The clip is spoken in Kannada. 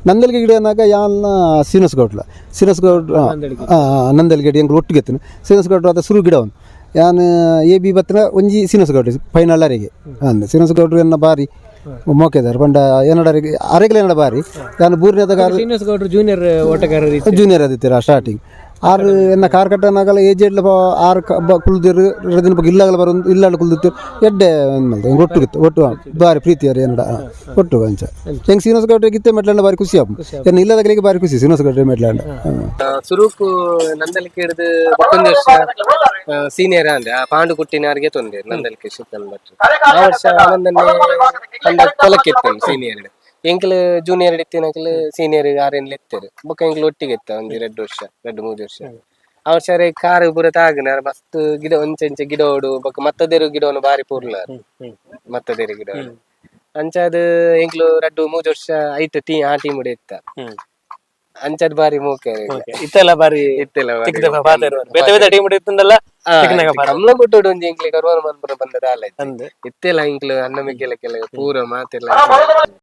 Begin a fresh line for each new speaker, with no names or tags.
ನಂದಲ್ಗೆ ಗಿಡ ಅನ್ನಾಗ ಯಾನ್ನ ಸೀನಸ್ ಗೌಡ್ಲ ನಂದಲ್ ಗಿಡ ಹೆಂಗೆ ಒಟ್ಟಿಗೆ ಎತ್ತನು ಸೀನಸ್ ಗೌಡ್ರು ಅದ ಸುರು ಗಿಡ ಒಂದು ಯಾನು ಎ ಬಿ ಬತ್ತಿನ ಒಂಜಿ ಸೀನಸ್ ಗೌಡ್ರು ಫೈನಲ್ ಅರೆಗೆ ಅಂದ ಸೀನಸ್ ಗೌಡ್ರು ಎನ್ನ ಬಾರಿ ಮೋಕೆದಾರ ಬಂಡ ಏನಡರಿಗೆ ಅರೆಗಲ ಏನಡ ಬಾರಿ ನಾನು ಬೂರ್ನೇದ ಜೂನಿಯರ್ ಆದಿತ್ತೀರ ಸ್ಟಾರ್ಟಿಂಗ್ ಆರು ಎನ್ನ ಕಾರ್ ಕಟ್ಟನಾಗಲ್ಲ ಏಜೆಡ್ಲ ಆರು ಕುಲ್ದಿರು ದಿನ ಬಗ್ಗೆ ಇಲ್ಲಾಗಲ ಬರೋ ಇಲ್ಲಾಳ ಕುಲ್ದಿತ್ತು ಎಡ್ಡೆ ಒಟ್ಟು ಬಾರಿ ಪ್ರೀತಿಯಾರ ಏನಡ ಒಟ್ಟು ಅಂಚ ಹೆಂಗೆ ಶ್ರೀನಿವಾಸ ಗೌಡ್ರೆ ಗಿತ್ತೆ ಮೆಟ್ಲಾಂಡ ಬಾರಿ ಖುಷಿ ಆಪು ಏನು ಇಲ್ಲದಾಗಲಿಗೆ ಬಾರಿ ಖುಷಿ ಶ್ರೀನಿವಾಸ ಗೌಡ್ರೆ ಮೆಟ್ಲಾಂಡ
ಸುರೂಕು ನಂದಲಿಕೆ ಹಿಡಿದು ಒಂದು ವರ್ಷ ಸೀನಿಯರ್ ಅಂದ್ರೆ ಪಾಂಡು ಕುಟ್ಟಿನವರಿಗೆ ತೊಂದರೆ ನಂದಲಿಕೆ ಶಿಕ್ಷಣ ಆ ವರ್ಷ ಆನಂದನ್ನೇ ಕೊಲಕ್ಕೆ ಎತ್ತೇನೆ ಸೀನಿಯರ್ ಎಂಕ್ಲು ಜೂನಿಯರ್ ಇತ್ತಿನಕ್ಲು ಸೀನಿಯರ್ ಆರೇನ್ಲ ಎತ್ತೇರು ಬೊಕ್ಕ ಎಂಕ್ಲು ಒಟ್ಟಿಗೆ ಎತ್ತ ಒಂದು 2 ವರ್ಷ 2-3 ವರ್ಷ ಆ ವರ್ಷ ಕಾರು ಪೂರ ತಾಗನ ಮಸ್ತ್ ಗಿಡ ಒಂಚೆ ಗಿಡೋಡು ಬೊಕ್ಕ ಮತ್ತದೇರು ಗಿಡವನ್ನು ಬಾರಿ ಪೂರ್ಲ ಮತ್ತದೇರು ಗಿಡ ಅಂಚಾದ ಎಂಕ್ಲು 2-3 ವರ್ಷ ಐಟ್ ಆ ಟೀಮ್ ಇತ್ತ ಅಂಚದ್ ಬಾರಿ ಮೂಕೆ
ಇತ್ತೆಲ್ಲ ಬಾರಿ
ಕಮ್ಲ ಕೊಟ್ಟೋಡು ಒಂಜಿ ಎಂಕ್ಲೆ ಕರ್ವಾನ ಮನ್ಪುರ ಬಂದದ ಆಲ ಇತ್ತೆಲ್ಲ ಎಂಕ್ಲು ಅನ್ನ ಮಿಗ್ಗೆಲಕ್ಕೆಲ್ಲ ಪೂರ ಮಾತೆಲ್ಲ